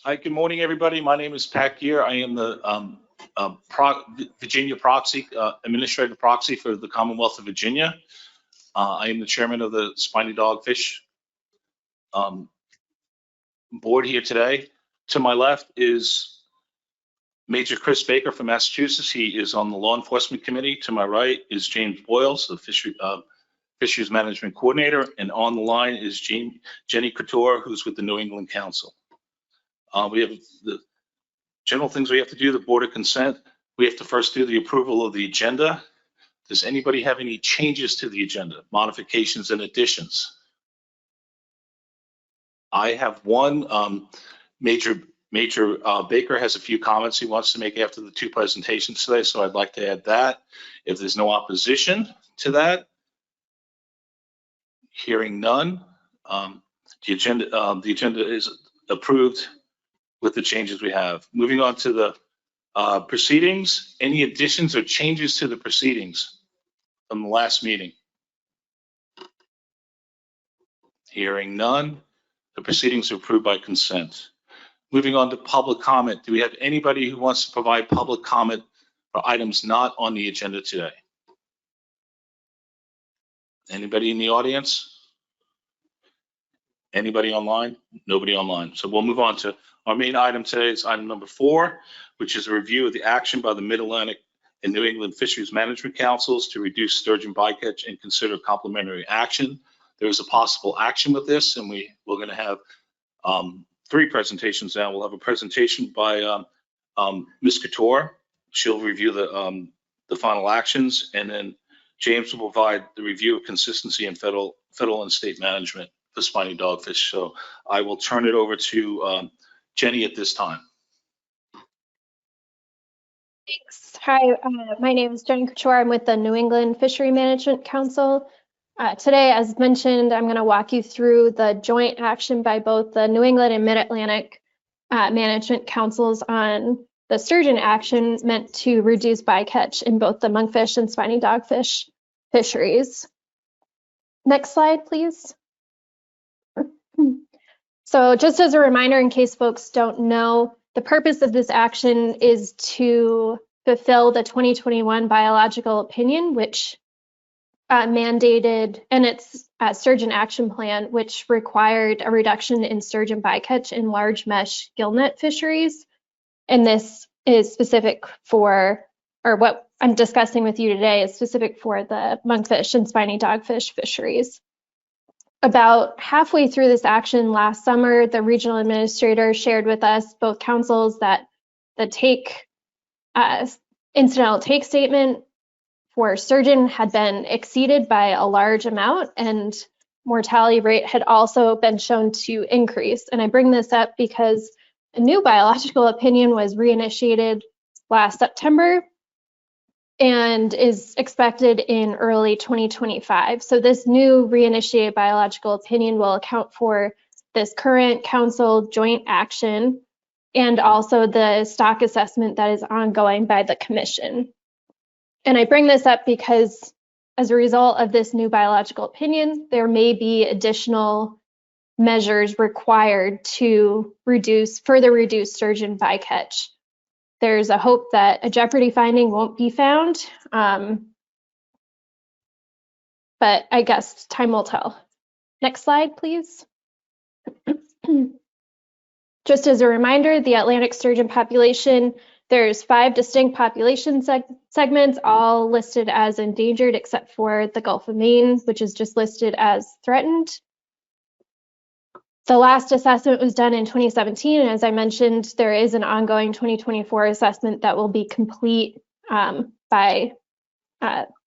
Hi, good morning, everybody. My name is Pat Gear. I am the Virginia proxy, administrative proxy for the Commonwealth of Virginia. I am the chairman of the Spiny Dogfish board here today. To my left is Major Chris Baker from Massachusetts. He is on the law enforcement committee. To my right is James Boyles, the fisheries management coordinator. And on the line is Jenny Couture, who's with the New England Council. We have the general things we have to do, the board of consent. We have to first do the approval of the agenda. Does anybody have any changes to the agenda, modifications and additions? I have one. Major Baker has a few comments he wants to make after the two presentations today, so I'd like to add that. If there's no opposition to that, hearing none, the agenda is approved with the changes we have. Moving on to the proceedings. Any additions or changes to the proceedings from the last meeting? Hearing none, the proceedings are approved by consent. Moving on to public comment. Do we have anybody who wants to provide public comment for items not on the agenda today? Anybody in the audience? Anybody online? Nobody online. So we'll move on to our main item today. Is item number 4, which is a review of the action by the Mid-Atlantic and New England Fisheries Management Councils to reduce sturgeon bycatch and consider complementary action. There is a possible action with this, and we're going to have 3 presentations now. We'll have a presentation by Ms. Couture. She'll review the final actions, and then James will provide the review of consistency in federal and state management for spiny dogfish. So I will turn it over to Jenny at this time. Thanks. Hi, my name is Jenny Couture. I'm with the New England Fishery Management Council. Today, as mentioned, I'm going to walk you through the joint action by both the New England and Mid-Atlantic Management Councils on the sturgeon action meant to reduce bycatch in both the monkfish and spiny dogfish fisheries. Next slide, please. So just as a reminder, in case folks don't know, the purpose of this action is to fulfill the 2021 biological opinion, which mandated, and its sturgeon action plan, which required a reduction in sturgeon bycatch in large mesh gillnet fisheries. And this is specific for, or what I'm discussing with you today is specific for the monkfish and spiny dogfish fisheries. About halfway through this action last summer, the regional administrator shared with us, both councils, that the incidental take statement for sturgeon had been exceeded by a large amount, and mortality rate had also been shown to increase. And I bring this up because a new biological opinion was reinitiated last September and is expected in early 2025. So this new reinitiated biological opinion will account for this current council joint action and also the stock assessment that is ongoing by the commission. And I bring this up because as a result of this new biological opinion, there may be additional measures required to further reduce sturgeon bycatch. There's a hope that a jeopardy finding won't be found, but I guess time will tell. Next slide, please. Just as a reminder, the Atlantic sturgeon population, there's 5 distinct population segments, all listed as endangered except for the Gulf of Maine, which is just listed as threatened. The last assessment was done in 2017, and as I mentioned, there is an ongoing 2024 assessment that will be complete by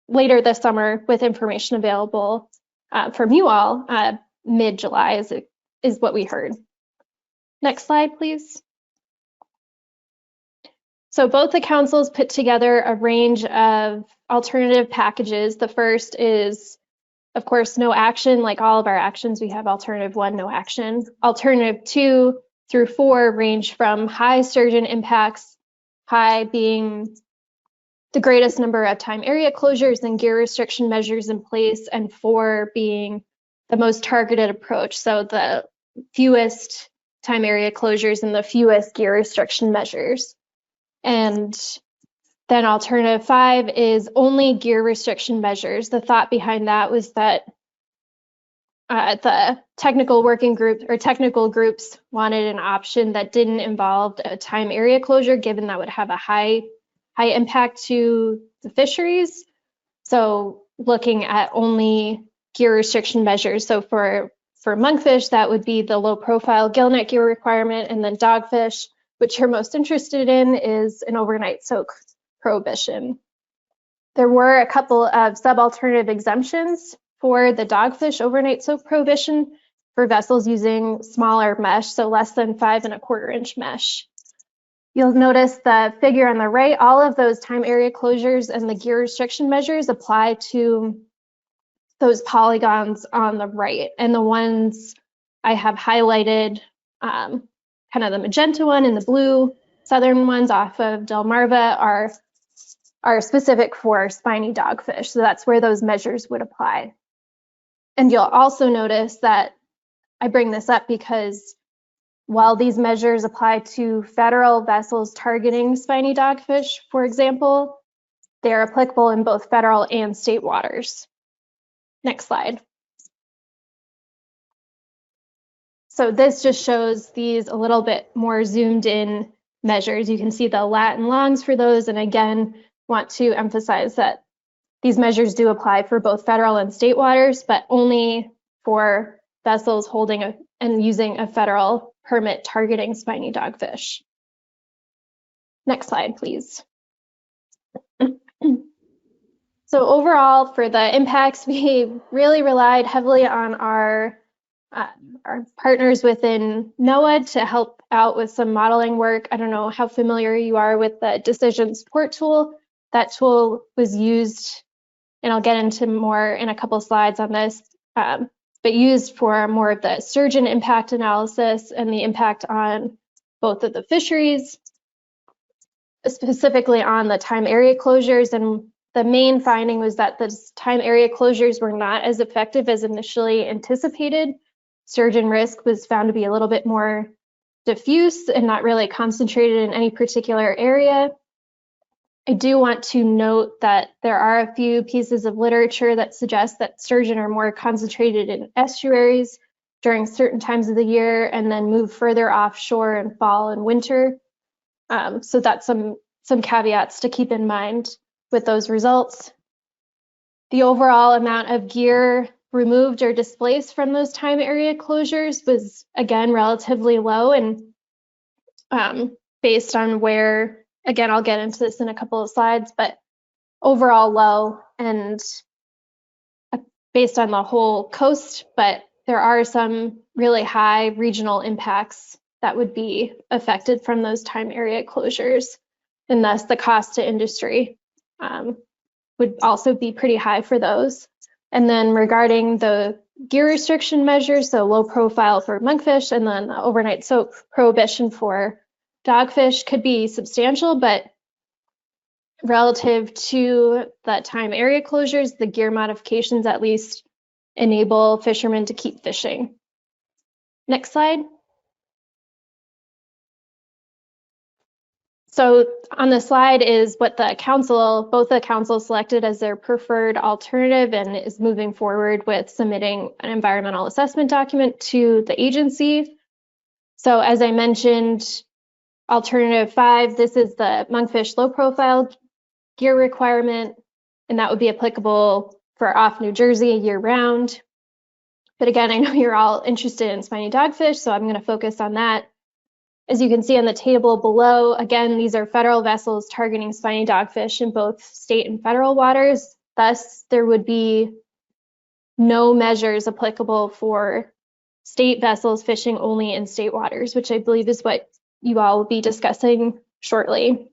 later this summer, with information available from you all mid-July is what we heard. Next slide, please. So both the councils put together a range of alternative packages. The first is, of course, no action. Like all of our actions, we have alternative 1, no action. Alternative 2 through 4 range from high sturgeon impacts, high being the greatest number of time area closures and gear restriction measures in place, and 4 being the most targeted approach. So the fewest time area closures and the fewest gear restriction measures. And then alternative 5 is only gear restriction measures. The thought behind that was that the technical working group or technical groups wanted an option that didn't involve a time area closure, given that would have a high impact to the fisheries. So looking at only gear restriction measures. So for monkfish, that would be the low profile gillnet gear requirement, and then dogfish, which you're most interested in, is an overnight soak prohibition. There were a couple of sub-alternative exemptions for the dogfish overnight soak prohibition for vessels using smaller mesh, so less than 5 1/4 inch mesh. You'll notice the figure on the right, all of those time area closures and the gear restriction measures apply to those polygons on the right. And the ones I have highlighted, kind of the magenta one and the blue southern ones off of Delmarva are specific for spiny dogfish. So that's where those measures would apply. And you'll also notice that I bring this up because while these measures apply to federal vessels targeting spiny dogfish, for example, they're applicable in both federal and state waters. Next slide. So this just shows these a little bit more zoomed in measures. You can see the lat and longs for those, and again, want to emphasize that these measures do apply for both federal and state waters, but only for vessels holding and using a federal permit targeting spiny dogfish. Next slide, please. So overall, for the impacts, we really relied heavily on our partners within NOAA to help out with some modeling work. I don't know how familiar you are with the decision support tool. That tool was used, and I'll get into more in a couple slides on this, but used for more of the sturgeon impact analysis and the impact on both of the fisheries, specifically on the time area closures. And the main finding was that the time area closures were not as effective as initially anticipated. Sturgeon risk was found to be a little bit more diffuse and not really concentrated in any particular area. I do want to note that there are a few pieces of literature that suggest that sturgeon are more concentrated in estuaries during certain times of the year and then move further offshore in fall and winter. So that's some caveats to keep in mind with those results. The overall amount of gear removed or displaced from those time area closures was, again, relatively low, and based on where, again, I'll get into this in a couple of slides, but overall low and based on the whole coast, but there are some really high regional impacts that would be affected from those time area closures, and thus the cost to industry would also be pretty high for those. And then regarding the gear restriction measures, so low profile for monkfish and then overnight soak prohibition for dogfish could be substantial, but relative to the time area closures, the gear modifications at least enable fishermen to keep fishing. Next slide. So on the slide is what the council, both the council selected as their preferred alternative and is moving forward with submitting an environmental assessment document to the agency. So as I mentioned, alternative 5, this is the monkfish low profile gear requirement, and that would be applicable for off New Jersey year round. But again, I know you're all interested in spiny dogfish, so I'm going to focus on that. As you can see on the table below, again, these are federal vessels targeting spiny dogfish in both state and federal waters. Thus, there would be no measures applicable for state vessels fishing only in state waters, which I believe is what you all will be discussing shortly.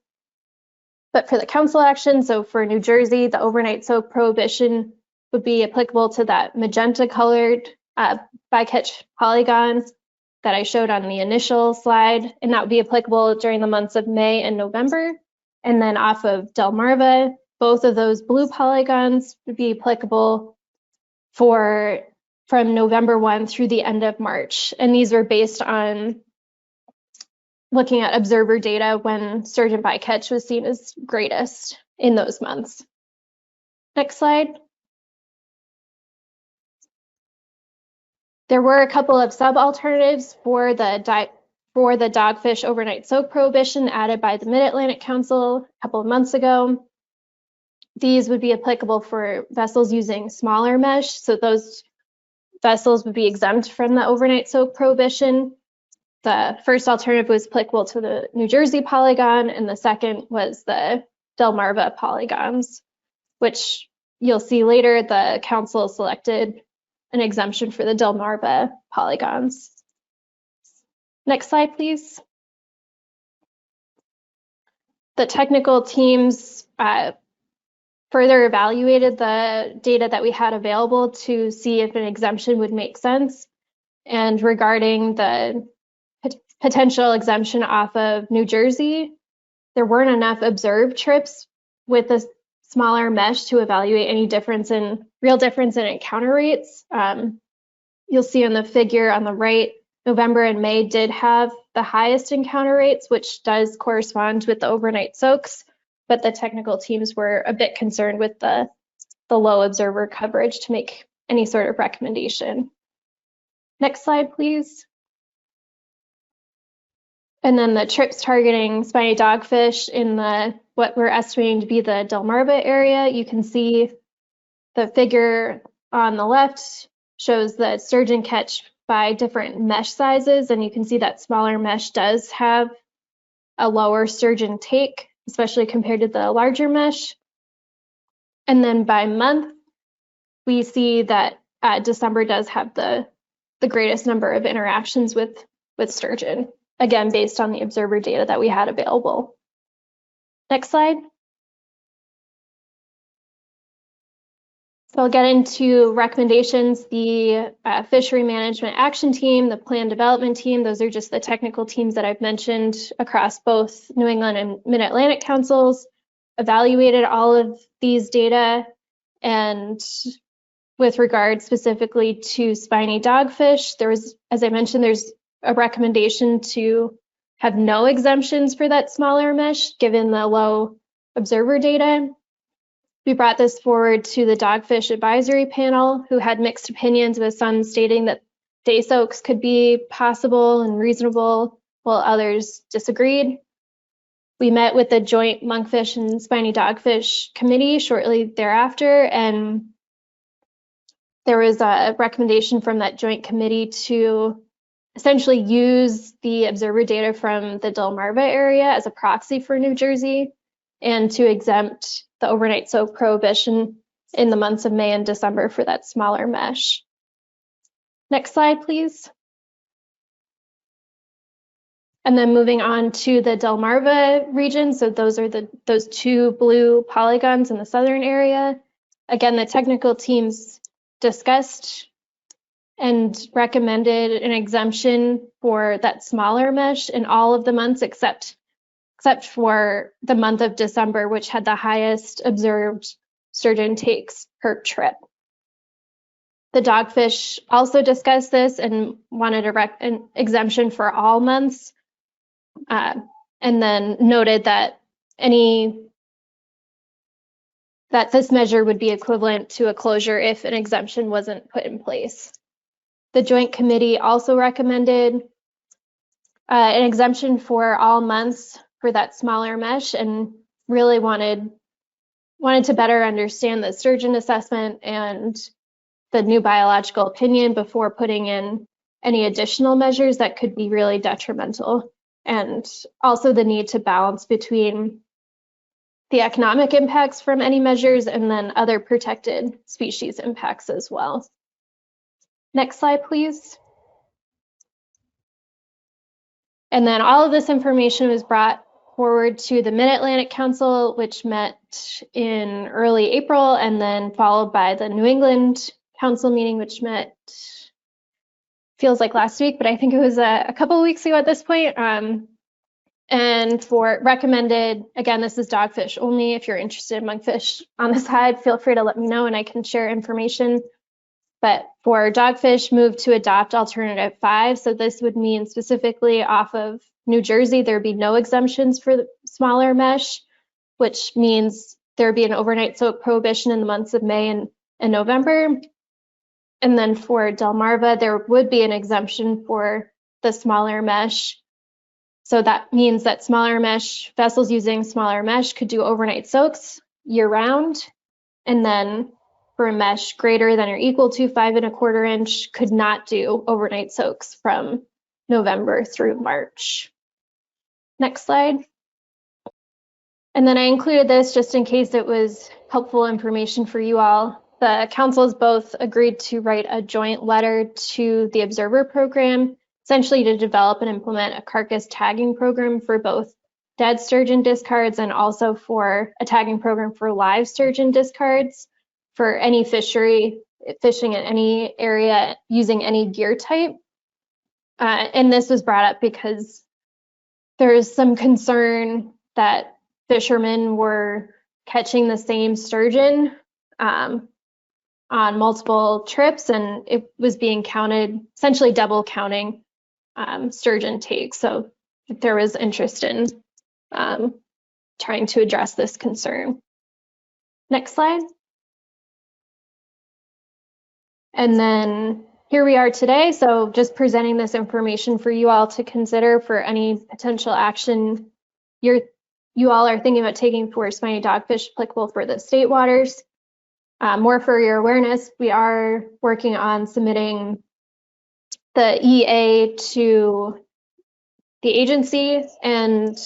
But for the council action, so for New Jersey, the overnight soak prohibition would be applicable to that magenta colored bycatch polygon that I showed on the initial slide, and that would be applicable during the months of May and November. And then off of Delmarva, both of those blue polygons would be applicable from November 1 through the end of March. And these were based on looking at observer data when sturgeon bycatch was seen as greatest in those months. Next slide. There were a couple of sub-alternatives for the dogfish overnight soak prohibition added by the Mid-Atlantic Council a couple of months ago. These would be applicable for vessels using smaller mesh, so those vessels would be exempt from the overnight soak prohibition. The first alternative was applicable to the New Jersey polygon, and the second was the Delmarva polygons, which you'll see later the council selected an exemption for the Delmarva polygons. Next slide, please. The technical teams further evaluated the data that we had available to see if an exemption would make sense. And regarding the potential exemption off of New Jersey, there weren't enough observed trips with a smaller mesh to evaluate any real difference in encounter rates. You'll see on the figure on the right, November and May did have the highest encounter rates, which does correspond with the overnight soaks, but the technical teams were a bit concerned with the low observer coverage to make any sort of recommendation. Next slide, please. And then the trips targeting spiny dogfish in what we're estimating to be the Delmarva area. You can see the figure on the left shows the sturgeon catch by different mesh sizes, and you can see that smaller mesh does have a lower sturgeon take, especially compared to the larger mesh. And then by month, we see that December does have the greatest number of interactions with sturgeon, again, based on the observer data that we had available. Next slide. So I'll get into recommendations. The Fishery Management Action Team, the Plan Development Team, those are just the technical teams that I've mentioned across both New England and Mid-Atlantic Councils, evaluated all of these data, and with regard specifically to spiny dogfish, there was, as I mentioned, there's a recommendation to have no exemptions for that smaller mesh given the low observer data. We brought this forward to the Dogfish Advisory Panel, who had mixed opinions, with some stating that day soaks could be possible and reasonable, while others disagreed. We met with the Joint Monkfish and Spiny Dogfish Committee shortly thereafter, and there was a recommendation from that joint committee to essentially use the observer data from the Delmarva area as a proxy for New Jersey, and to exempt the overnight soak prohibition in the months of May and December for that smaller mesh. Next slide, please. And then moving on to the Delmarva region. So those are those two blue polygons in the southern area. Again, the technical teams discussed and recommended an exemption for that smaller mesh in all of the months except for the month of December, which had the highest observed sturgeon takes per trip. The Dogfish also discussed this and wanted an exemption for all months, and then noted that this measure would be equivalent to a closure if an exemption wasn't put in place. The Joint Committee also recommended an exemption for all months for that smaller mesh, and really wanted to better understand the sturgeon assessment and the new biological opinion before putting in any additional measures that could be really detrimental, and also the need to balance between the economic impacts from any measures and then other protected species impacts as well. Next slide, please. And then all of this information was brought forward to the Mid-Atlantic Council, which met in early April, and then followed by the New England Council meeting, which met, feels like last week, but I think it was a couple of weeks ago at this point. And for recommended, again, this is dogfish only. If you're interested in monkfish on the side, feel free to let me know and I can share information. But for dogfish, move to adopt alternative 5. So this would mean specifically off of New Jersey, there'd be no exemptions for the smaller mesh, which means there'd be an overnight soak prohibition in the months of May and November. And then for Delmarva, there would be an exemption for the smaller mesh. So that means that smaller mesh vessels using smaller mesh could do overnight soaks year round. And then for a mesh greater than or equal to 5 1/4 inch could not do overnight soaks from November through March. Next slide. And then I included this just in case it was helpful information for you all. The councils both agreed to write a joint letter to the observer program, essentially to develop and implement a carcass tagging program for both dead sturgeon discards and also for a tagging program for live sturgeon discards for any fishery fishing in any area using any gear type. And this was brought up because there's some concern that fishermen were catching the same sturgeon on multiple trips, and it was being counted, essentially double counting sturgeon takes. So there was interest in trying to address this concern. Next slide. And then here we are today. So just presenting this information for you all to consider for any potential action you all are thinking about taking for spiny dogfish applicable for the state waters. More for your awareness, we are working on submitting the EA to the agency, and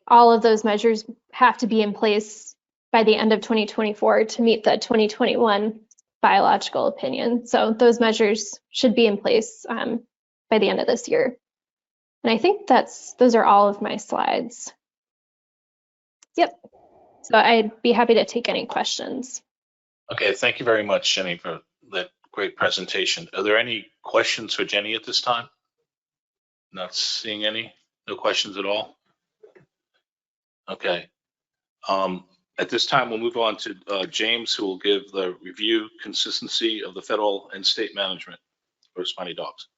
all of those measures have to be in place by the end of 2024 to meet the 2021 biological opinion. So those measures should be in place by the end of this year. And I think those are all of my slides. Yep. So I'd be happy to take any questions. Okay, thank you very much, Jenny, for that great presentation. Are there any questions for Jenny at this time? Not seeing any. No questions at all. Okay. At this time, we'll move on to James, who will give the review consistency of the federal and state management for spiny dogs.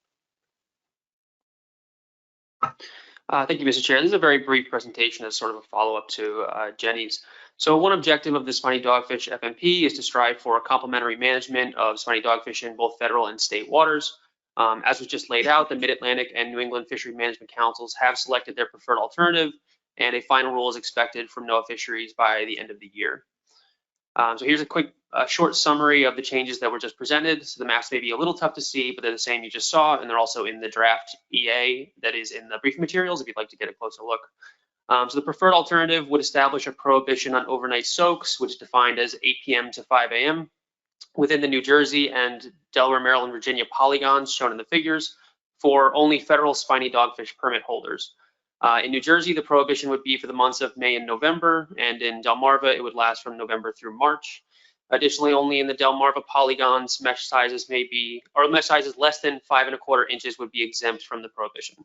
Thank you, Mr. Chair. This is a very brief presentation as sort of a follow-up to Jenny's. So one objective of the spiny dogfish FMP is to strive for a complementary management of spiny dogfish in both federal and state waters. As was just laid out, the Mid-Atlantic and New England Fishery Management Councils have selected their preferred alternative, and a final rule is expected from NOAA Fisheries by the end of the year. So here's a quick short summary of the changes that were just presented. So the maps may be a little tough to see, but they're the same you just saw, and they're also in the draft EA that is in the briefing materials if you'd like to get a closer look. So the preferred alternative would establish a prohibition on overnight soaks, which is defined as 8 p.m. to 5 a.m. within the New Jersey and Delaware, Maryland, Virginia polygons shown in the figures for only federal spiny dogfish permit holders. In New Jersey, the prohibition would be for the months of May and November, and in Delmarva, it would last from November through March. Additionally, only in the Delmarva polygons, mesh sizes mesh sizes less than 5 1/4 inches would be exempt from the prohibition.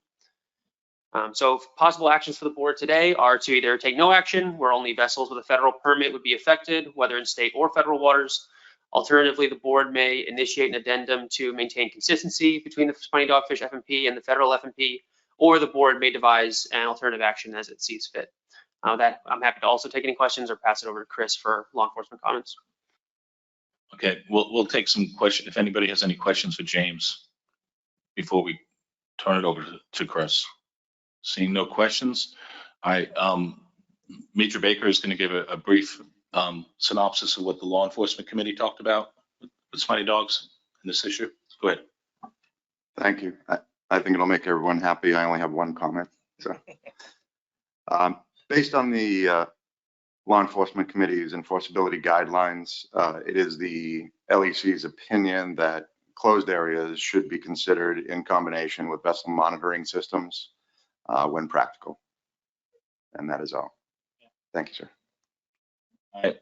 So possible actions for the board today are to either take no action, where only vessels with a federal permit would be affected, whether in state or federal waters. Alternatively, the board may initiate an addendum to maintain consistency between the spiny dogfish FMP and the federal FMP, or the board may devise an alternative action as it sees fit. I'm happy to also take any questions or pass it over to Chris for law enforcement comments. Okay, we'll take some questions if anybody has any questions for James before we turn it over to Chris. Seeing no questions, Major Baker is going to give a brief synopsis of what the law enforcement committee talked about with spiny dogs in this issue. Go ahead. Thank you. I think it'll make everyone happy. I only have one comment. So, based on the law enforcement committee's enforceability guidelines, it is the LEC's opinion that closed areas should be considered in combination with vessel monitoring systems when practical. And that is all. Thank you, sir. All right.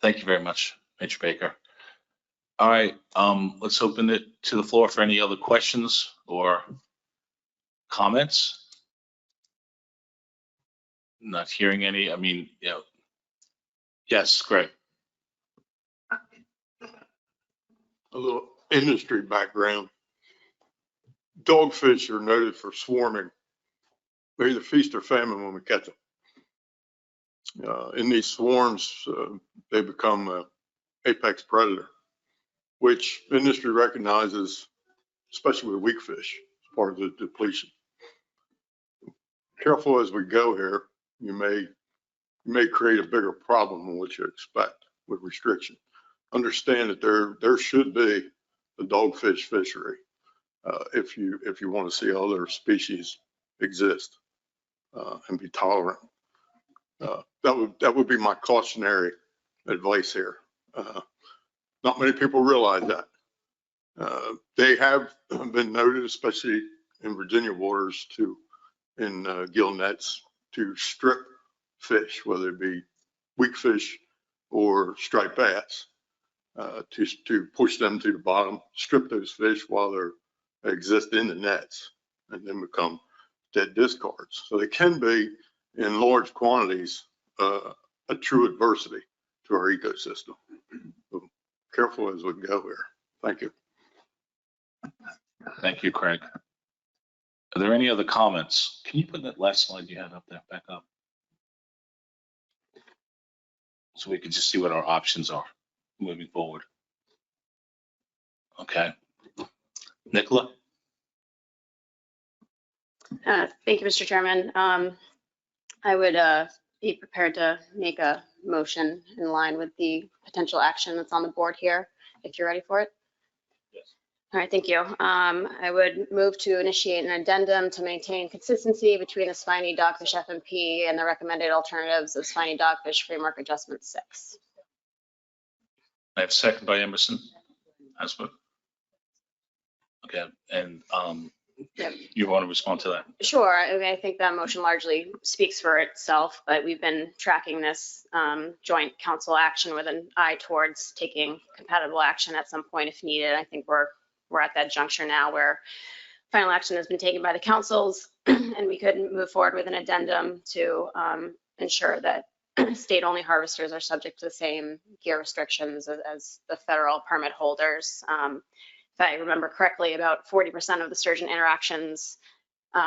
Thank you very much, Major Baker. All right, let's open it to the floor for any other questions or comments. Not hearing any. I mean, yes, Greg. A little industry background. Dogfish are noted for swarming we either feast or famine when we catch them. In these swarms, they become an apex predator, which industry recognizes, especially with weak fish, as part of the depletion. Careful as we go here, you may create a bigger problem than what you expect with restriction. Understand that there should be a dogfish fishery if you want to see other species exist and be tolerant. That would be my cautionary advice here. Not many people realize that. They have been noted, especially in Virginia waters, in gill nets, to strip fish, whether it be weak fish or striped bass, to push them to the bottom, strip those fish while they exist in the nets, and then become dead discards. So they can be, in large quantities, a true adversity to our ecosystem. So careful as we go here. Thank you. Thank you, Craig. Are there any other comments? Can you put that last slide you had up there back up? So we can just see what our options are moving forward. Okay. Nicola? Thank you, Mr. Chairman. I would be prepared to make a motion in line with the potential action that's on the board here, if you're ready for it. Yes. All right, thank you. I would move to initiate an addendum to maintain consistency between the Spiny Dogfish FMP and the recommended alternatives of Spiny Dogfish Framework Adjustment 6. I have a second by Emerson. Okay, and Yep. you want to respond to that? Sure. I mean, I think that motion largely speaks for itself, but we've been tracking this joint council action with an eye towards taking compatible action at some point if needed. I think we're at that juncture now where final action has been taken by the councils and we could move forward with an addendum to ensure that state-only harvesters are subject to the same gear restrictions as the federal permit holders. If I remember correctly, about 40% of the sturgeon interactions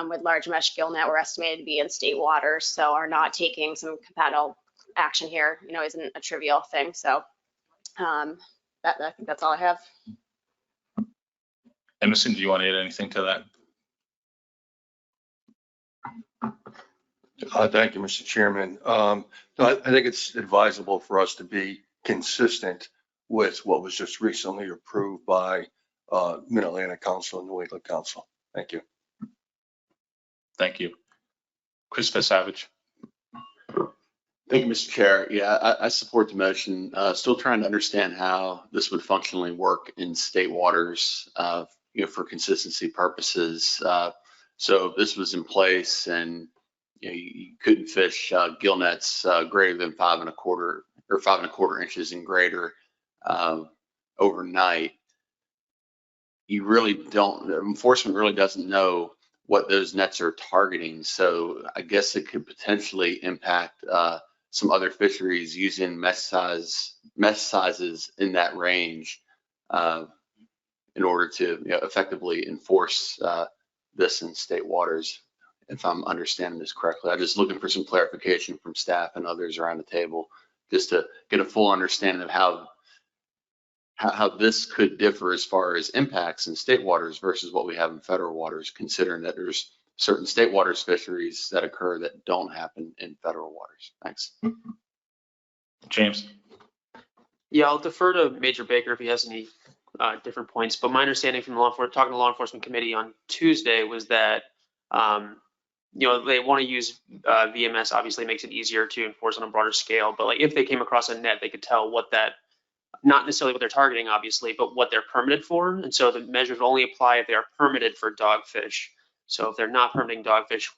with large mesh gill net were estimated to be in state waters, so are not taking some compatible action here, isn't a trivial thing. So I think that's all I have. Emerson, do you want to add anything to that? Thank you, Mr. Chairman. I think it's advisable for us to be consistent with what was just recently approved by Mid-Atlantic Council and New England Council. Thank you. Thank you. Chris Savage. Thank you, Mr. Chair. Yeah, I support the motion. Still trying to understand how this would functionally work in state waters, for consistency purposes. So if this was in place and you couldn't fish gill nets greater than 5 1/4 or 5 1/4 inches and greater overnight, you really don't, enforcement really doesn't know what those nets are targeting. So I guess it could potentially impact some other fisheries using mesh sizes in that range in order to effectively enforce this in state waters, if I'm understanding this correctly. I'm just looking for some clarification from staff and others around the table, just to get a full understanding of how this could differ as far as impacts in state waters versus what we have in federal waters, considering that there's certain state waters fisheries that occur that don't happen in federal waters. Thanks. James. Yeah, I'll defer to Major Baker if he has any different points. But my understanding from talking to the Law Enforcement Committee on Tuesday was that they want to use VMS. Obviously, makes it easier to enforce on a broader scale. But like if they came across a net, they could tell what that, not necessarily what they're targeting, obviously, but what they're permitted for. And so the measures only apply if they are permitted for dogfish. So if they're not permitting dogfish,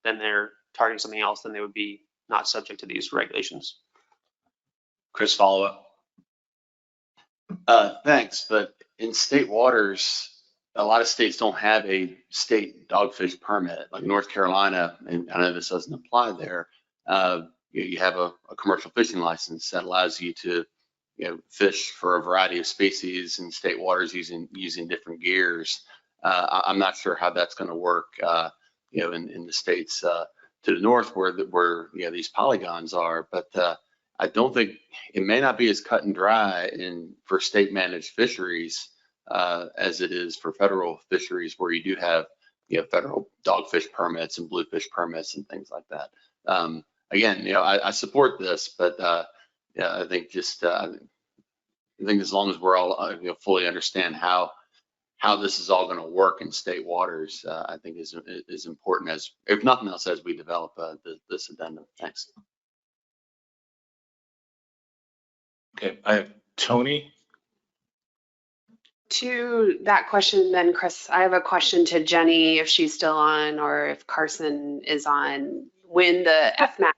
then they're targeting something else, then they would be not subject to these regulations. Chris, follow up. Thanks, but in state waters, a lot of states don't have a state dogfish permit, like North Carolina, and I know this doesn't apply there. You have a commercial fishing license that allows you to fish for a variety of species in state waters using different gears. I'm not sure how that's going to work, in the states to the north where these polygons are. But I don't think it may not be as cut and dry for state managed fisheries as it is for federal fisheries, where you do have federal dogfish permits and bluefish permits and things like that. Again, I support this, but I think as long as we're all fully understand how this is all going to work in state waters, I think is important, as if nothing else, as we develop this addendum. Thanks. Okay, I have Tony. To that question then, Chris, I have a question to Jenny, if she's still on, or if Carson is on. When the FMAT,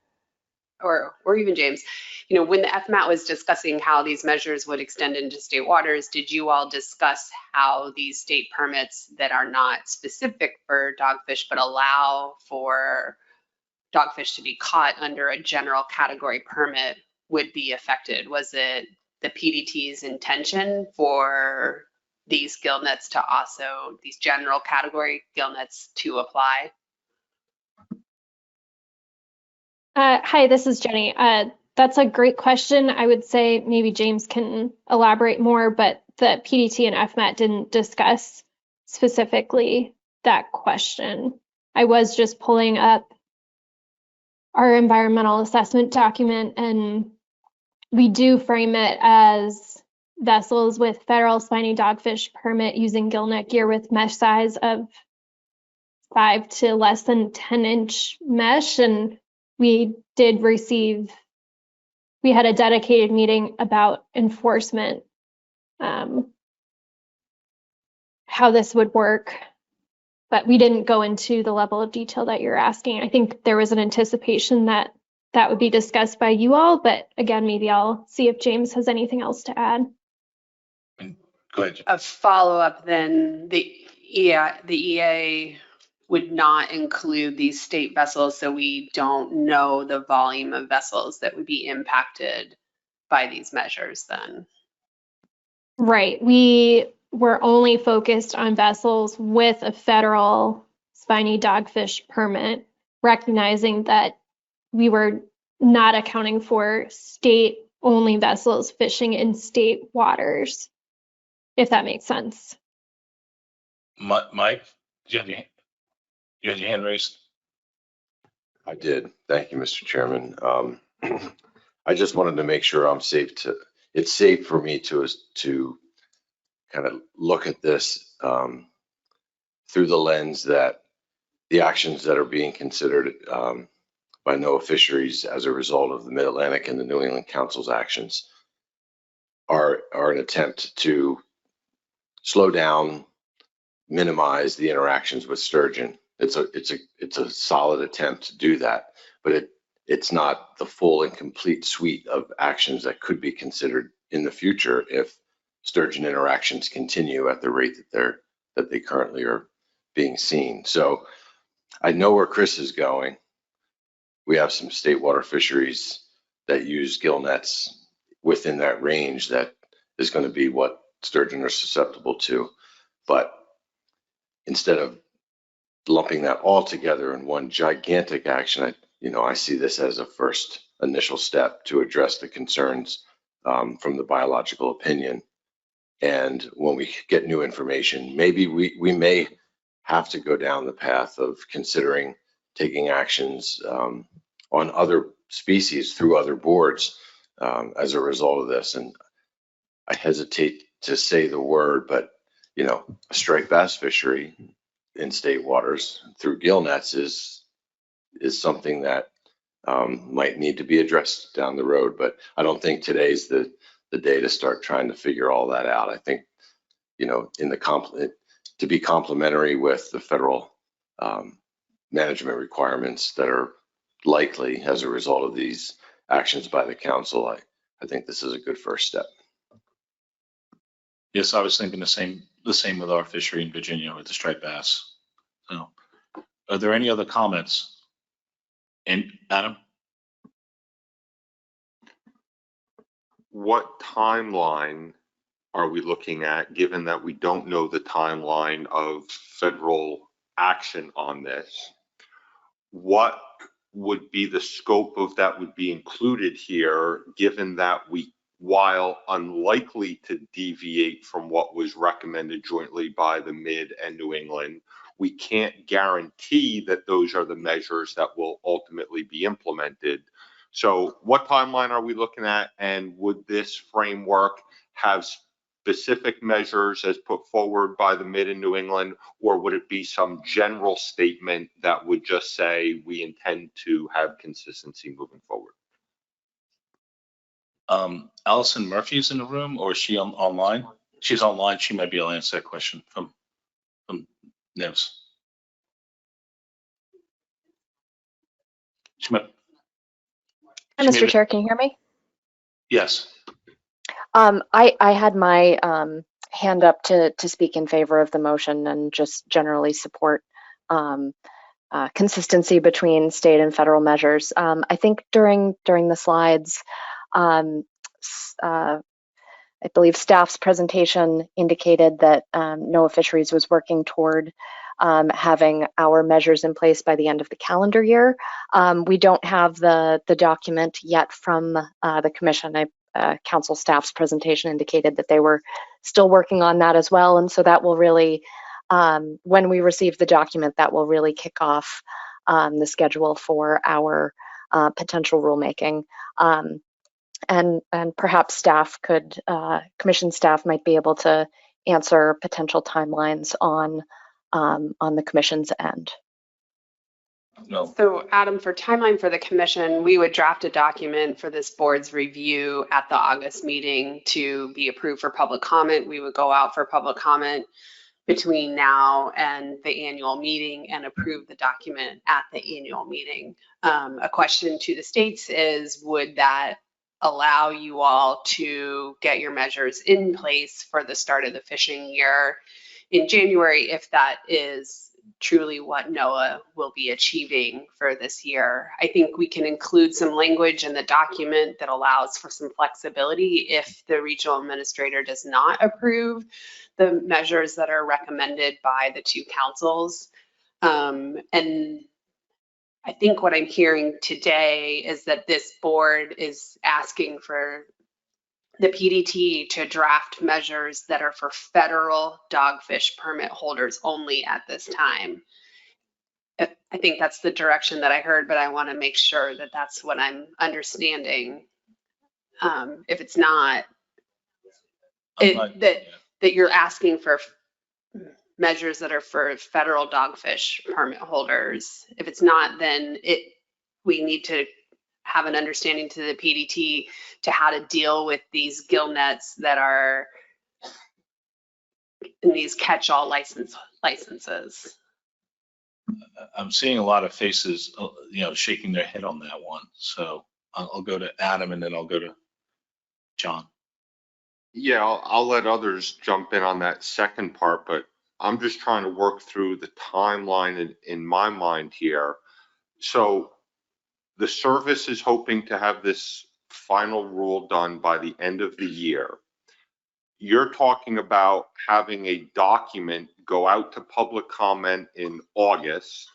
or even James, when the FMAT was discussing how these measures would extend into state waters, did you all discuss how these state permits that are not specific for dogfish but allow for dogfish to be caught under a general category permit would be affected? Was it the PDT's intention for these gill nets to also, these general category gill nets to apply? Hi, this is Jenny. That's a great question. I would say maybe James can elaborate more, but the PDT and FMAT didn't discuss specifically that question. I was just pulling up our environmental assessment document, and we do frame it as vessels with federal spiny dogfish permit using gill net gear with mesh size of 5 to less than 10-inch mesh. And we had a dedicated meeting about enforcement, how this would work, but we didn't go into the level of detail that you're asking. I think there was an anticipation that that would be discussed by you all, but again, maybe I'll see if James has anything else to add. Go ahead. A follow-up then, the EA would not include these state vessels, so we don't know the volume of vessels that would be impacted by these measures then. Right. We were only focused on vessels with a federal spiny dogfish permit, recognizing that we were not accounting for state-only vessels fishing in state waters, if that makes sense. Mike, you had your hand raised? I did. Thank you, Mr. Chairman. I just wanted to make sure it's safe for me to kind of look at this through the lens that the actions that are being considered by NOAA Fisheries as a result of the Mid-Atlantic and the New England Council's actions are an attempt to slow down, minimize the interactions with sturgeon. It's a solid attempt to do that, but it's not the full and complete suite of actions that could be considered in the future if sturgeon interactions continue at the rate that they currently are being seen. So I know where Chris is going. We have some state water fisheries that use gill nets within that range that is going to be what sturgeon are susceptible to. But instead of lumping that all together in one gigantic action, I see this as a first initial step to address the concerns from the biological opinion. And when we get new information, maybe we may have to go down the path of considering taking actions on other species through other boards as a result of this. And I hesitate to say the word, but a striped bass fishery in state waters through gill nets is something that might need to be addressed down the road. But I don't think today's the day to start trying to figure all that out. I think, to be complementary with the federal management requirements that are likely as a result of these actions by the council, I think this is a good first step. Yes, I was thinking the same with our fishery in Virginia with the striped bass. So, are there any other comments? And Adam? What timeline are we looking at, given that we don't know the timeline of federal action on this? what would be the scope of that would be included here, given that we, while unlikely to deviate from what was recommended jointly by the Mid and New England, we can't guarantee that those are the measures that will ultimately be implemented. So what timeline are we looking at? And would this framework have specific measures as put forward by the Mid and New England, or would it be some general statement that would just say we intend to have consistency moving forward? Allison Murphy's in the room, or is she online? She's online. She might be able to answer that question from NIVS. She might. Hi, Mr. Chair, can you hear me? Yes. I had my hand up to speak in favor of the motion and just generally support consistency between state and federal measures. I think during the slides, I believe staff's presentation indicated that NOAA Fisheries was working toward having our measures in place by the end of the calendar year. We don't have the document yet from the commission. Council staff's presentation indicated that they were still working on that as well. And so that will really, when we receive the document, that will really kick off the schedule for our potential rulemaking. And perhaps staff could, commission staff might be able to answer potential timelines on the commission's end. No. So Adam, for timeline for the commission, we would draft a document for this board's review at the August meeting to be approved for public comment. We would go out for public comment between now and the annual meeting and approve the document at the annual meeting. A question to the states is, would that allow you all to get your measures in place for the start of the fishing year in January, if that is truly what NOAA will be achieving for this year? I think we can include some language in the document that allows for some flexibility if the regional administrator does not approve the measures that are recommended by the two councils. And I think what I'm hearing today is that this board is asking for the PDT to draft measures that are for federal dogfish permit holders only at this time. I think that's the direction that I heard, but I want to make sure that that's what I'm understanding. If it's not, that you're asking for measures that are for federal dogfish permit holders. If it's not, then we need to have an understanding to the PDT to how to deal with these gill nets that are in these catch-all licenses. I'm seeing a lot of faces, shaking their head on that one. So I'll go to Adam and then I'll go to John. Yeah, I'll let others jump in on that second part, but I'm just trying to work through the timeline in my mind here. So the service is hoping to have this final rule done by the end of the year. You're talking about having a document go out to public comment in August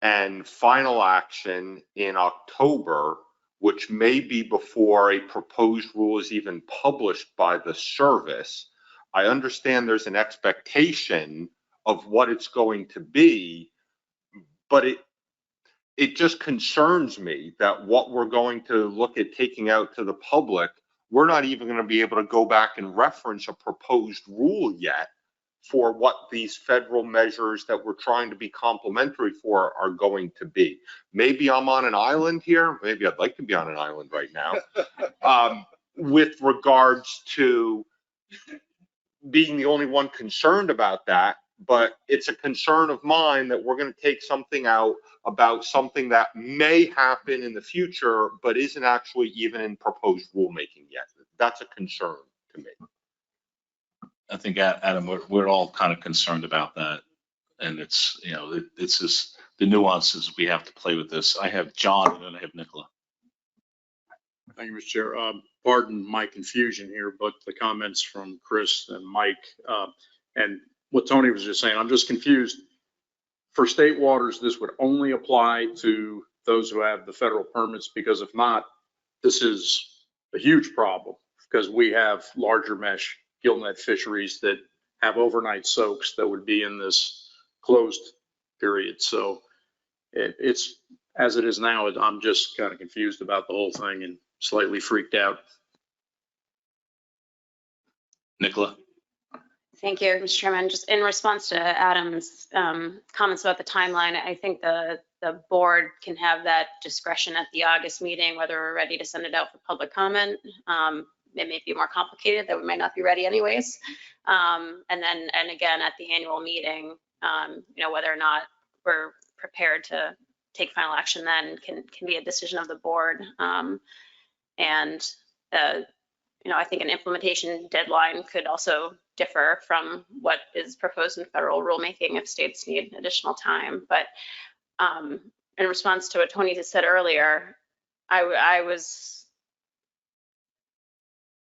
and final action in October, which may be before a proposed rule is even published by the service. I understand there's an expectation of what it's going to be, but it just concerns me that what we're going to look at taking out to the public, we're not even going to be able to go back and reference a proposed rule yet for what these federal measures that we're trying to be complementary for are going to be. Maybe I'm on an island here. Maybe I'd like to be on an island right now. With regards to being the only one concerned about that, but it's a concern of mine that we're going to take something out about something that may happen in the future, but isn't actually even in proposed rulemaking yet. That's a concern to me. I think, Adam, we're all kind of concerned about that. And it's, it's just the nuances we have to play with this. I have John and then I have Nicola. Thank you, Mr. Chair. Pardon my confusion here, but the comments from Chris and Mike and what Tony was just saying, I'm just confused. for state waters, this would only apply to those who have the federal permits, because if not, this is a huge problem because we have larger mesh gillnet fisheries that have overnight soaks that would be in this closed period. So it's, as it is now, I'm just kind of confused about the whole thing and slightly freaked out. Nicola? Thank you, Mr. Chairman. Just in response to Adam's comments about the timeline, I think the board can have that discretion at the August meeting, whether we're ready to send it out for public comment. It may be more complicated, that we might not be ready anyways. And again, at the annual meeting, whether or not we're prepared to take final action then can be a decision of the board. I think an implementation deadline could also differ from what is proposed in federal rulemaking if states need additional time. But in response to what Tony just said earlier, I was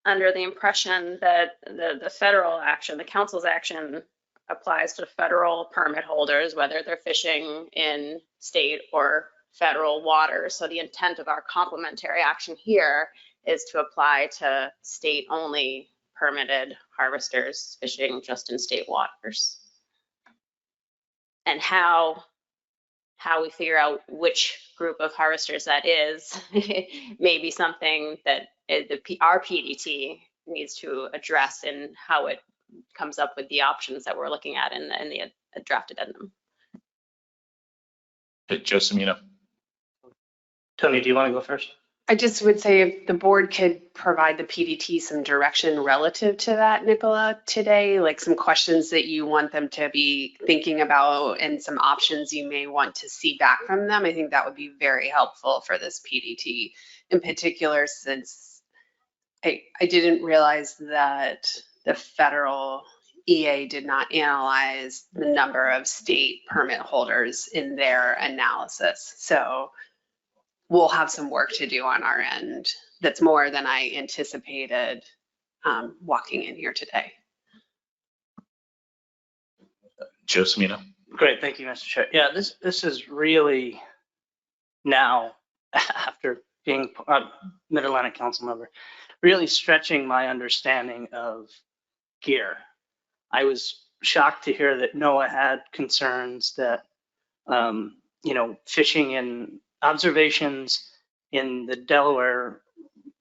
under the impression that the federal action, the council's action, applies to federal permit holders, whether they're fishing in state or federal waters. So the intent of our complementary action here is to apply to state-only permitted harvesters fishing just in state waters. And how we figure out which group of harvesters that is may be something that our PDT needs to address in how it comes up with the options that we're looking at in the draft addendum. Joe Semino? Tony, do you want to go first? I just would say if the board could provide the PDT some direction relative to that, Nicola, today, like some questions that you want them to be thinking about and some options you may want to see back from them. I think that would be very helpful for this PDT in particular, since I didn't realize that the federal EA did not analyze the number of state permit holders in their analysis. So we'll have some work to do on our end. That's more than I anticipated walking in here today. Joe Semino? Great, thank you, Mr. Chair. Yeah, this is really now, after being a Mid-Atlantic Council member, really stretching my understanding of gear. I was shocked to hear that NOAA had concerns that, fishing in observations in the Delaware,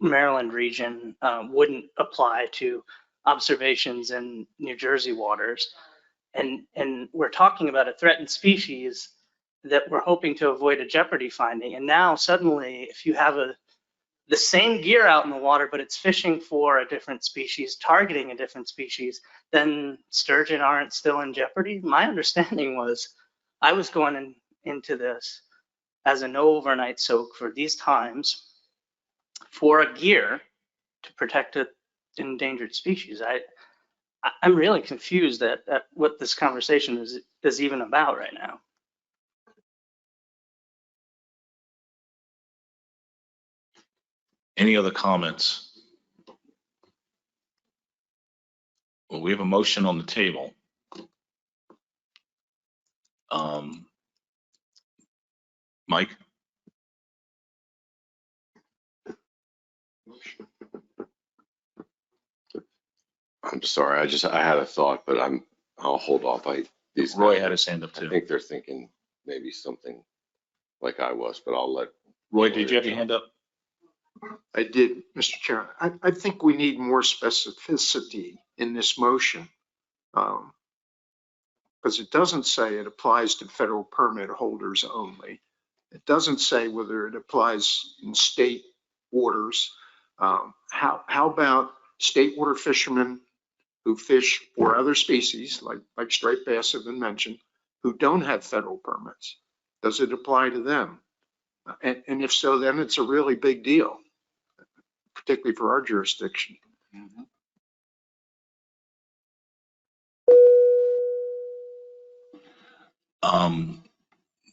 Maryland region wouldn't apply to observations in New Jersey waters. And we're talking about a threatened species that we're hoping to avoid a jeopardy finding. And now suddenly, if you have the same gear out in the water, but it's fishing for a different species, targeting a different species, then sturgeon aren't still in jeopardy. My understanding was I was going into this as a no overnight soak for these times for a gear to protect an endangered species. I'm really confused at what this conversation is even about right now. Any other comments? Well, we have a motion on the table. Mike? I'm sorry, I had a thought, but I'll hold off. Roy had his hand up I too. think they're thinking maybe something like I was, but I'll let. Roy, did you have your hand up? I did, Mr. Chairman. I think we need more specificity in this motion. Because it doesn't say it applies to federal permit holders only. It doesn't say whether it applies in state waters. How about state water fishermen who fish for other species, like striped bass have been mentioned, who don't have federal permits? Does it apply to them? And if so, then it's a really big deal, particularly for our jurisdiction. Mm-hmm.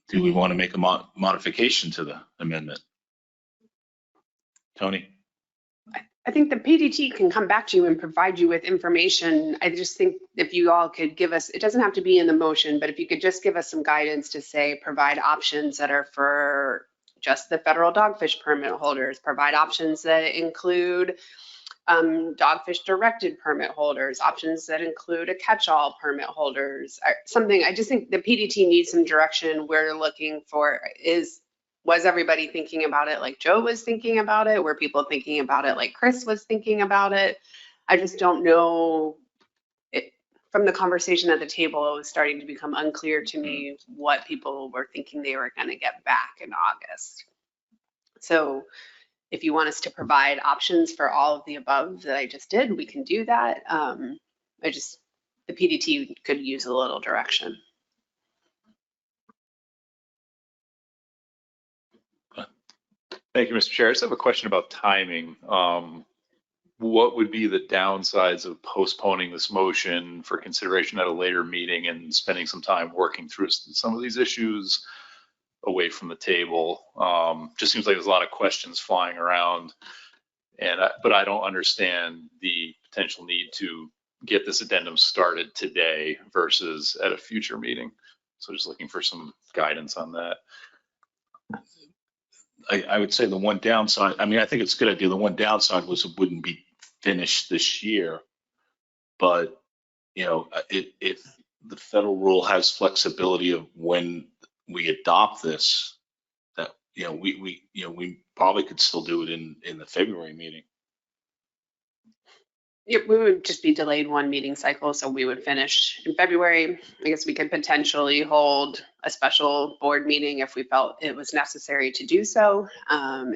Do we want to make a modification to the amendment? Tony? I think the PDT can come back to you and provide you with information. I just think if you all could give us, it doesn't have to be in the motion, but if you could just give us some guidance to say, provide options that are for just the federal dogfish permit holders, provide options that include dogfish directed permit holders, options that include a catch-all permit holders, or something. I just think the PDT needs some direction. We're looking for was everybody thinking about it like Joe was thinking about it? Were people thinking about it like Chris was thinking about it? I just don't know. From the conversation at the table, it was starting to become unclear to me what people were thinking they were going to get back in August. So if you want us to provide options for all of the above that I just did, we can do that. The PDT could use a little direction. Thank you, Mr. Chair. I just have a question about timing. What would be the downsides of postponing this motion for consideration at a later meeting and spending some time working through some of these issues away from the table? Just seems like there's a lot of questions flying around, but I don't understand the potential need to get this addendum started today versus at a future meeting. So just looking for some guidance on that. I would say the one downside, I mean, I think it's a good idea. The one downside was it wouldn't be finished this year. But, you know, if the federal rule has flexibility of when we adopt this, that, you know, we probably could still do it in the February meeting. Yep, we would just be delayed one meeting cycle, so we would finish in February. I guess we could potentially hold a special board meeting if we felt it was necessary to do so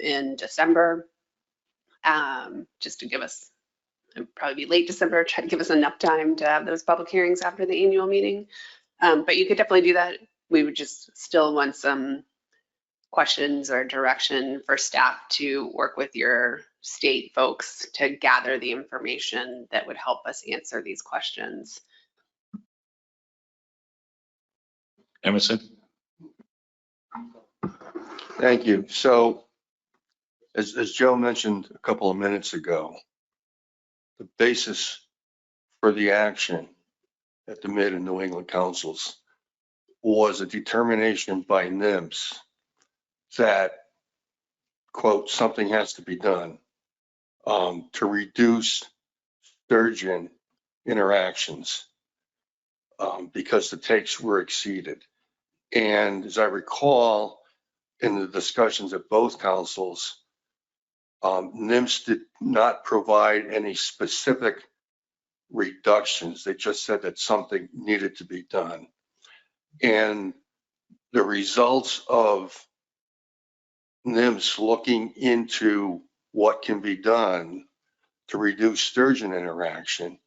in December, just to give us, it'd probably be late December, try to give us enough time to have those public hearings after the annual meeting. But you could definitely do that. We would just still want some questions or direction for staff to work with your state folks to gather the information that would help us answer these questions. Emerson? Thank you. So as Joe mentioned a couple of minutes ago, the basis for the action at the Mid and New England Councils was a determination by NIMS that, quote, something has to be done to reduce sturgeon interactions because the takes were exceeded. And as I recall, in the discussions at both councils, NIMS did not provide any specific reductions. They just said that something needed to be done. And the results of NIMS looking into what can be done to reduce sturgeon interaction,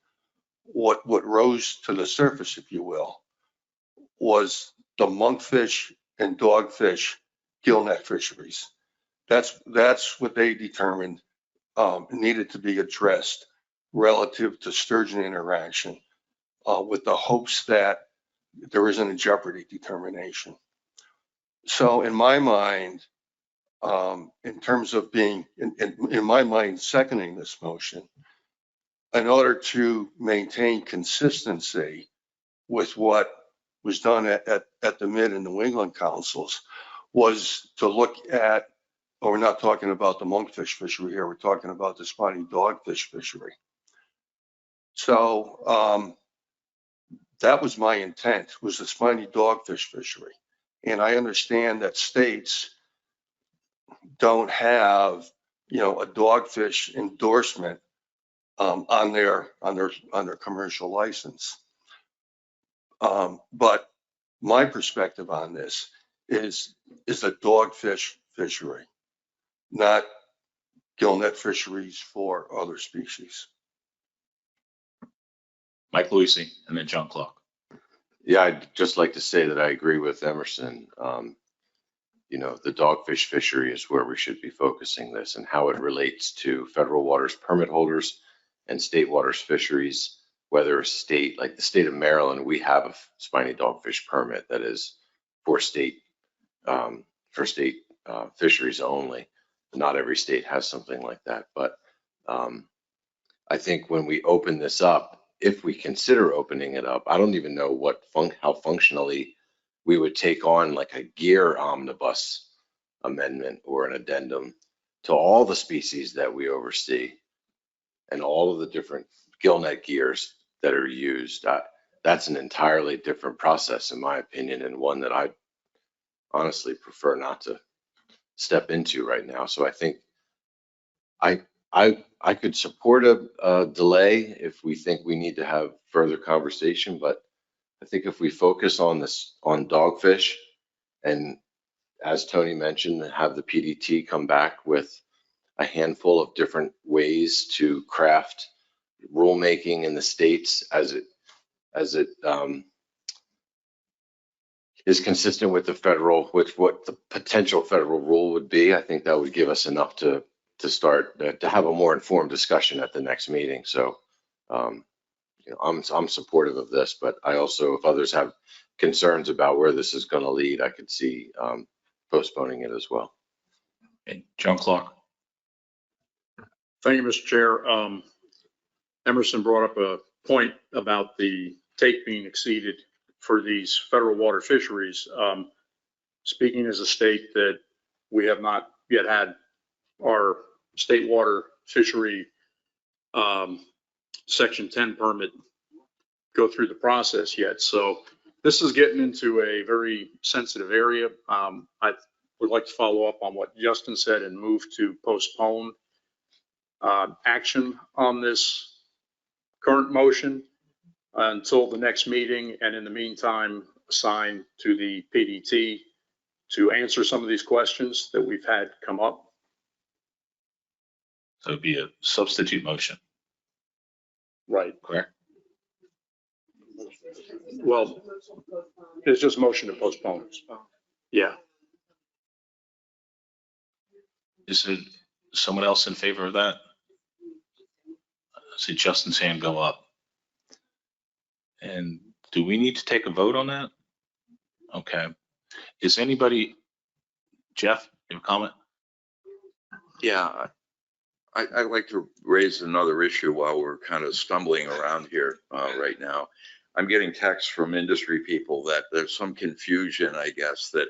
what rose to the surface, if you will, was the monkfish and dogfish gillnet fisheries. That's what they determined needed to be addressed relative to sturgeon interaction, with the hopes that there isn't a jeopardy determination. So in my mind, in terms of being, in my mind, seconding this motion, in order to maintain consistency with what was done at the Mid and New England Councils, was to look at, well, we're not talking about the monkfish fishery here, we're talking about the spiny dogfish fishery. So that was my intent, was the spiny dogfish fishery. And I understand that states don't have, you know, a dogfish endorsement on their commercial license. But my perspective on this is a dogfish fishery, not gillnet fisheries for other species. Mike Luisi, and then John Clark. Yeah, I'd just like to say that I agree with Emerson. You know, the dogfish fishery is where we should be focusing this and how it relates to federal waters permit holders and state waters fisheries, whether a state, like the state of Maryland, we have a spiny dogfish permit that is for state fisheries only. Not every state has something like that, but I think when we open this up, if we consider opening it up, I don't even know how functionally we would take on like a gear omnibus amendment or an addendum to all the species that we oversee and all of the different gillnet gears that are used. That's an entirely different process, in my opinion, and one that I honestly prefer not to step into right now. So I think I could support a delay if we think we need to have further conversation, but I think if we focus on Dogfish, and as Tony mentioned, have the PDT come back with a handful of different ways to craft rulemaking in the states as it is consistent with what the potential federal rule would be. I think that would give us enough to start to have a more informed discussion at the next meeting. So, I'm supportive of this, but I also, if others have concerns about where this is going to lead, I could see postponing it as well. Okay, John Clark. Thank you, Mr. Chair. Emerson brought up a point about the take being exceeded for these federal water fisheries. Speaking as a state that we have not yet had our state water fishery Section 10 permit go through the process yet. So this is getting into a very sensitive area. I would like to follow up on what Justin said and move to postpone action on this current motion until the next meeting, and in the meantime, assign to the PDT to answer some of these questions that we've had come up. So it'd be a substitute motion. Right. Correct. Well, it's just motion to postpone. Yeah. Is there someone else in favor of that? I see Justin's hand go up. And do we need to take a vote on that? Okay. Is anybody, Jeff, you have a comment? Yeah, I'd like to raise another issue while we're kind of stumbling around here right now. I'm getting texts from industry people that there's some confusion, I guess, that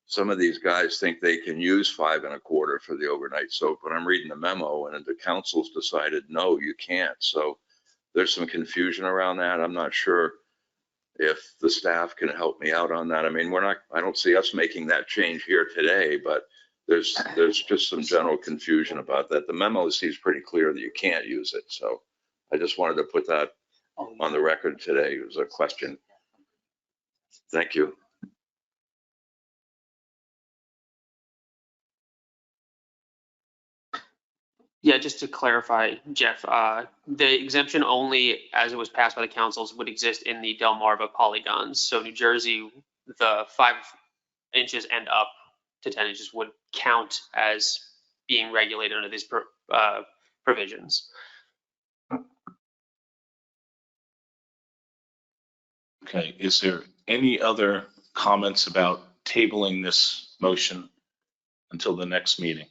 some of these guys think they can use 5 1/4 for the overnight soak, but I'm reading the memo and the council's decided, no, you can't. So there's some confusion around that. I'm not sure if the staff can help me out on that. I mean, I don't see us making that change here today, but there's just some general confusion about that. The memo seems pretty clear that you can't use it. So I just wanted to put that on the record today. It was a question. Thank you. Yeah, just to clarify, Jeff, the exemption only as it was passed by the councils would exist in the Delmarva polygons. So New Jersey, the 5 inches and up to 10 inches would count as being regulated under these provisions. Okay, is there any other comments about tabling this motion until the next meeting?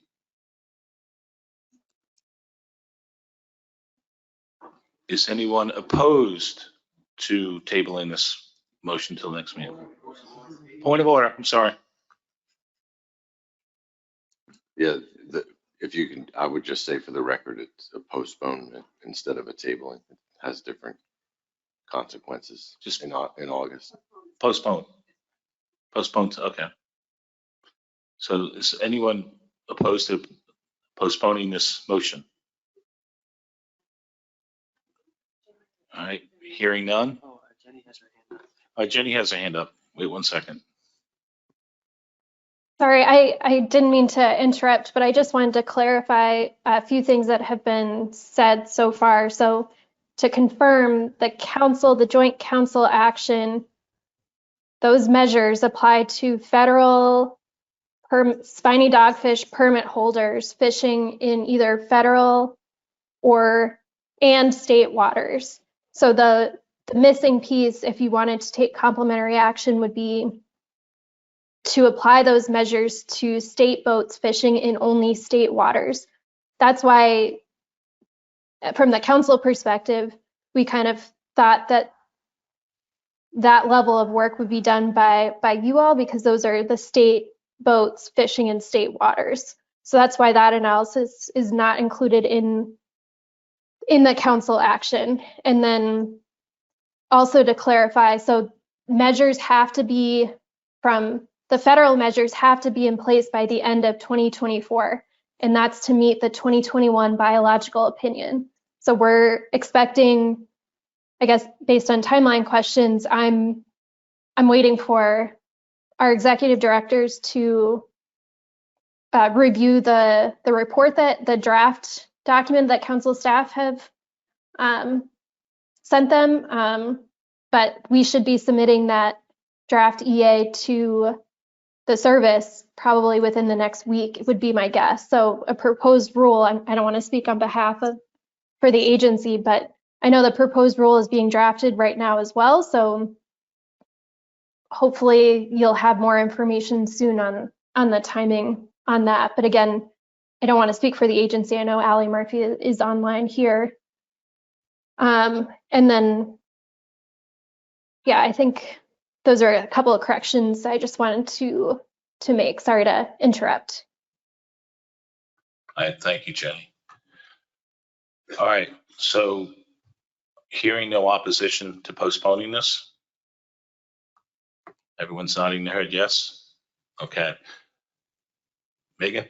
Is anyone opposed to tabling this motion until the next meeting? Point of order, I'm sorry. Yeah, if you can, I would just say for the record, it's a postponement instead of a tabling. It has different consequences just in August. Postpone. Okay. So is anyone opposed to postponing this motion? All right, hearing none. Oh, Jenny has her hand up. Jenny has her hand up. Wait 1 second. Sorry, I didn't mean to interrupt, but I just wanted to clarify a few things that have been said so far. So to confirm, the joint council action, those measures apply to federal spiny dogfish permit holders fishing in either federal and state waters. So the missing piece, if you wanted to take complementary action, would be to apply those measures to state boats fishing in only state waters. That's why from the council perspective, we kind of thought that that level of work would be done by you all, because those are the state boats fishing in state waters. So that's why that analysis is not included in the council action. And then also to clarify, so measures have to be the federal measures have to be in place by the end of 2024. And that's to meet the 2021 biological opinion. So we're expecting, I guess, based on timeline questions, I'm waiting for our executive directors to review the report, that the draft document that council staff have sent them. But we should be submitting that draft EA to the service probably within the next week, would be my guess. So a proposed rule, I don't want to speak on behalf of for the agency, but I know the proposed rule is being drafted right now as well. So hopefully you'll have more information soon on the timing on that. But again, I don't want to speak for the agency. I know Allie Murphy is online here. And then, yeah, I think those are a couple of corrections I just wanted to make. Sorry to interrupt. Thank you, Jenny. All right, so hearing no opposition to postponing this? Everyone's nodding their head yes? Okay. Megan?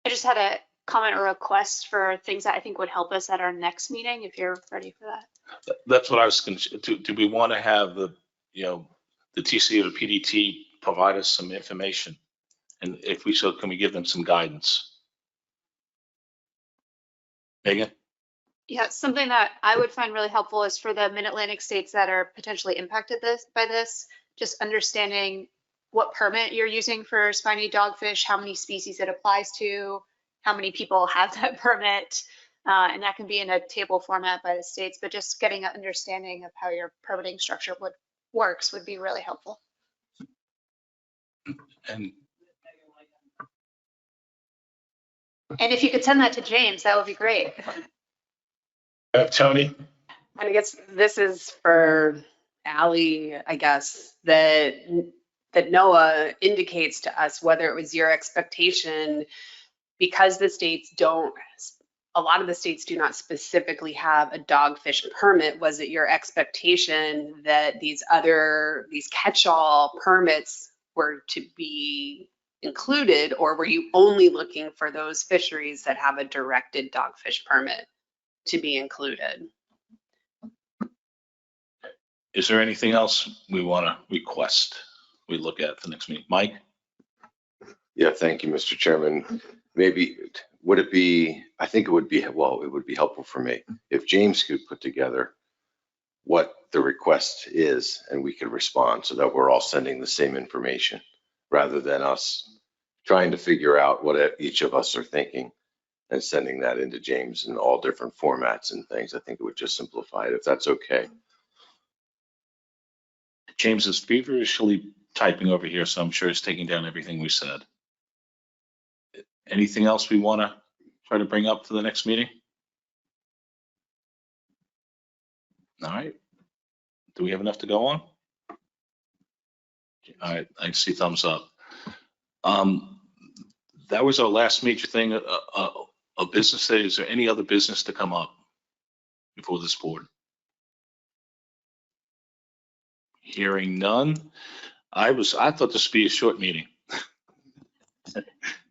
I just had a comment or request for things that I think would help us at our next meeting, if you're ready for that. That's what I was going to, do we want to have the TC or the PDT provide us some information? And if we so, can we give them some guidance? Megan? Yeah, something that I would find really helpful is for the Mid-Atlantic states that are potentially impacted by this, just understanding what permit you're using for spiny dogfish, how many species it applies to, how many people have that permit, and that can be in a table format by the states, but just getting an understanding of how your permitting structure works would be really helpful. And if you could send that to James, that would be great. Tony? And I guess this is for Allie, I guess, that NOAA indicates to us whether it was your expectation, because the states don't, a lot of the states do not specifically have a dogfish permit. Was it your expectation that these catch-all permits were to be included, or were you only looking for those fisheries that have a directed dogfish permit to be included? Is there anything else we want to request we look at the next meeting? Mike? Yeah, thank you, Mr. Chairman. Maybe, I think it would be helpful for me if James could put together what the request is and we could respond so that we're all sending the same information rather than us trying to figure out what each of us are thinking and sending that into James in all different formats and things. I think it would just simplify it, if that's okay. James is feverishly typing over here, so I'm sure he's taking down everything we said. Anything else we want to try to bring up to the next meeting? All right. Do we have enough to go on? All right, I see thumbs up. That was our last major thing, a business day. Is there any other business to come up before this board? Hearing none. I thought this would be a short meeting. And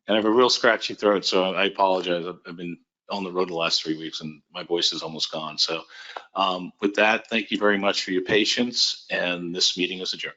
I have a real scratchy throat, so I apologize. I've been on the road the last 3 weeks and my voice is almost gone. So with that, thank you very much for your patience, and this meeting is adjourned.